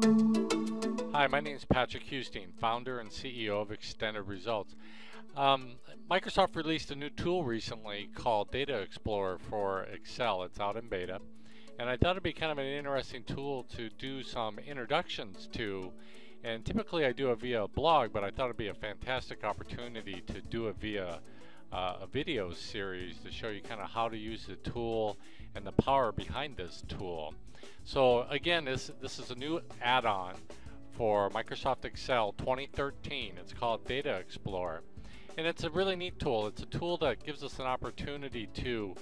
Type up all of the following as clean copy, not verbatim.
Hi, my name is Patrick Hustine, founder and CEO of Extended Results. Microsoft released a new tool recently called Data Explorer for Excel. It's out in beta, and I thought it'd be kind of an interesting tool to do some introductions to. And typically I do it via a blog, but I thought it'd be a fantastic opportunity to do it via a video series to show you kind of how to use the tool and the power behind this tool. So again, this is a new add-on for Microsoft Excel 2013. It's called Data Explorer, and it's a really neat tool. It's a tool that gives us an opportunity to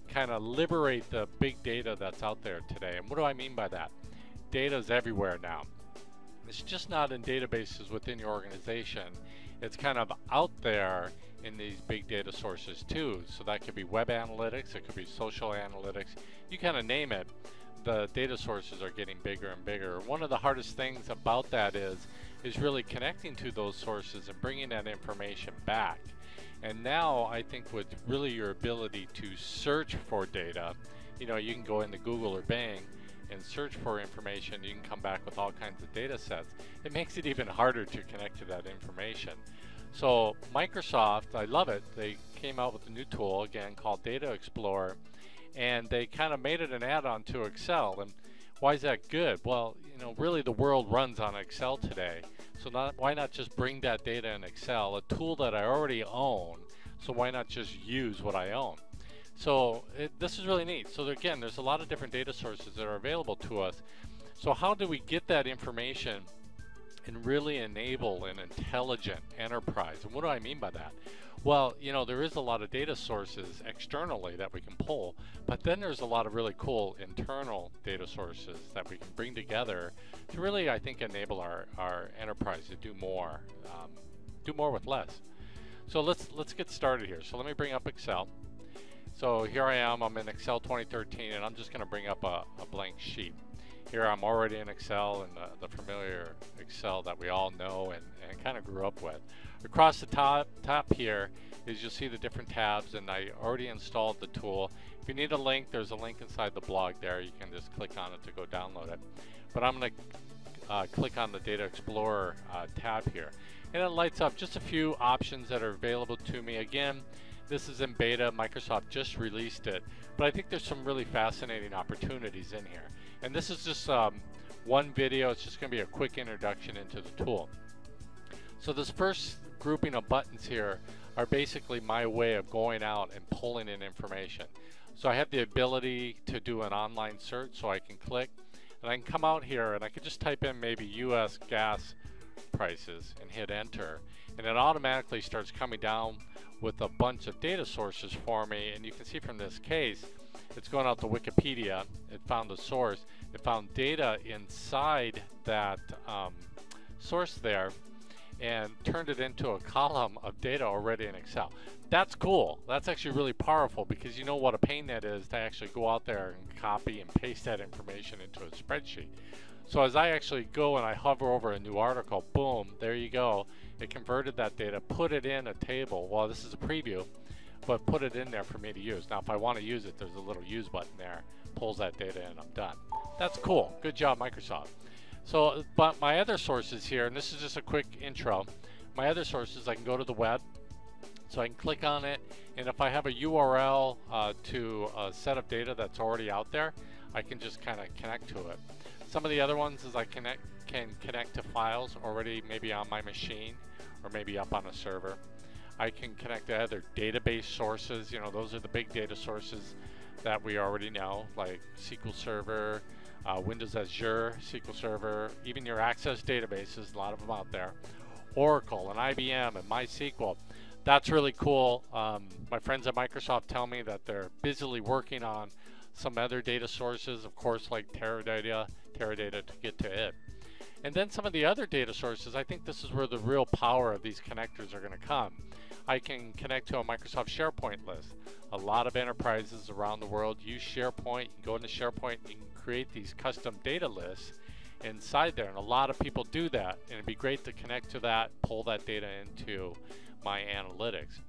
kind of liberate the big data that's out there today. And what do I mean by that? Data is everywhere now. It's just not in databases within your organization. It's kind of out there in these big data sources too. So that could be web analytics, it could be social analytics, you kind of name it. The data sources are getting bigger and bigger. One of the hardest things about that is really connecting to those sources and bringing that information back. And now I think with really your ability to search for data, you know, you can go into Google or Bing and search for information. You can come back with all kinds of data sets. It makes it even harder to connect to that information. So Microsoft, I love it. They came out with a new tool again called Data Explorer, and they kind of made it an add-on to Excel. And why is that good? Well, you know, really the world runs on Excel today. So why not just bring that data in Excel, a tool that I already own, so why not just use what I own? So this is really neat. So again, there's a lot of different data sources that are available to us. So how do we get that information and really enable an intelligent enterprise? And what do I mean by that? Well, you know, there is a lot of data sources externally that we can pull, but then there's a lot of really cool internal data sources that we can bring together to really, I think, enable our enterprise to do more with less. So let's get started here. So let me bring up Excel. So here I am, I'm in Excel 2013, and I'm just going to bring up a blank sheet. Here I'm already in Excel, and the familiar Excel that we all know and kind of grew up with. Across the top here is you'll see the different tabs, and I already installed the tool. If you need a link, there's a link inside the blog there. You can just click on it to go download it. But I'm going to click on the Data Explorer tab here. And it lights up just a few options that are available to me. Again, this is in beta. Microsoft just released it. But I think there's some really fascinating opportunities in here. And this is just one video. It's just going to be a quick introduction into the tool. So this first grouping of buttons here are basically my way of going out and pulling in information. So I have the ability to do an online search, so I can click and I can come out here and I can just type in maybe US gas prices and hit enter, and it automatically starts coming down with a bunch of data sources for me. And you can see from this case, it's going out to Wikipedia. It found the source. It found data inside that source there and turned it into a column of data already in Excel. That's cool. That's actually really powerful, because you know what a pain that is to actually go out there and copy and paste that information into a spreadsheet. So as I actually go and I hover over a new article, boom, there you go. It converted that data, put it in a table. Well, this is a preview, but put it in there for me to use. Now, if I want to use it, there's a little use button there, pulls that data in, I'm done. That's cool. Good job, Microsoft. So, but my other sources here, and this is just a quick intro, my other sources, I can go to the web, so I can click on it, and if I have a URL to a set of data that's already out there, I can just kind of connect to it. Some of the other ones is I can connect to files already maybe on my machine or maybe up on a server. I can connect to other database sources. You know, those are the big data sources that we already know, like SQL Server, Windows Azure, SQL Server, even your Access databases, a lot of them out there. Oracle and IBM and MySQL. That's really cool. My friends at Microsoft tell me that they're busily working on some other data sources, of course, like Teradata to get to it. And then some of the other data sources, I think this is where the real power of these connectors are going to come. I can connect to a Microsoft SharePoint list. A lot of enterprises around the world use SharePoint. You can go into SharePoint and you can create these custom data lists inside there, and a lot of people do that, and it'd be great to connect to that, pull that data into my analytics.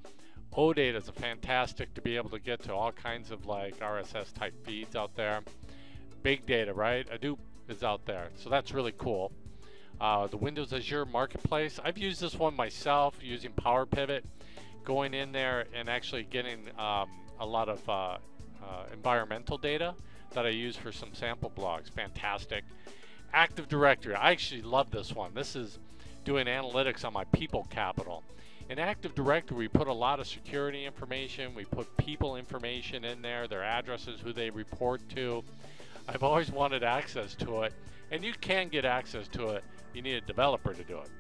OData is fantastic to be able to get to all kinds of like RSS type feeds out there. Big data, right? is out there. So that's really cool. The Windows Azure Marketplace, I've used this one myself using Power Pivot, going in there and actually getting a lot of environmental data that I use for some sample blogs. Fantastic. Active Directory, I actually love this one. This is doing analytics on my people capital. In Active Directory, we put a lot of security information, we put people information in there, their addresses, who they report to. I've always wanted access to it, and you can get access to it. You need a developer to do it.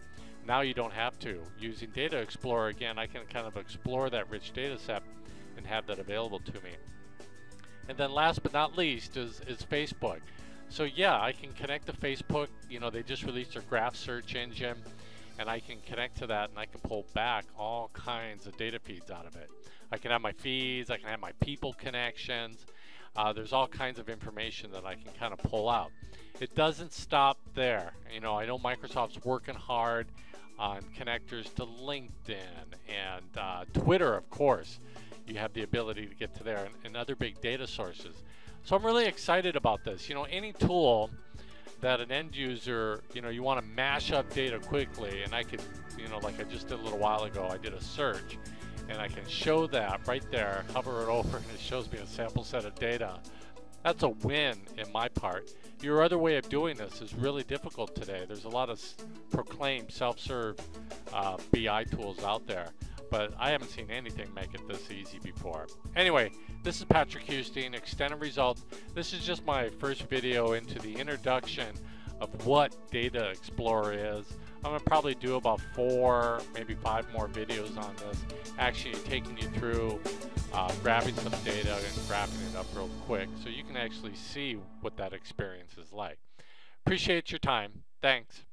Now you don't have to. Using Data Explorer, again, I can kind of explore that rich data set and have that available to me. And then last but not least is Facebook. So yeah, I can connect to Facebook. You know, they just released their graph search engine, and I can connect to that, and I can pull back all kinds of data feeds out of it. I can have my feeds, I can have my people connections. There's all kinds of information that I can kind of pull out. It doesn't stop there. You know, I know Microsoft's working hard on connectors to LinkedIn and Twitter, of course. You have the ability to get to there, and other big data sources. So I'm really excited about this. You know, any tool that an end user, you know, you want to mash up data quickly, and I could, you know, like I just did a little while ago, I did a search, and I can show that right there, hover it over, and it shows me a sample set of data. That's a win in my part. Your other way of doing this is really difficult today. There's a lot of proclaimed self-serve BI tools out there, but I haven't seen anything make it this easy before. Anyway, this is Patrick Houston, Extended Results. This is just my first video into the introduction of what Data Explorer is. I'm gonna probably do about 4, maybe 5 more videos on this, actually taking you through grabbing some data and graphing it up real quick so you can actually see what that experience is like. Appreciate your time. Thanks.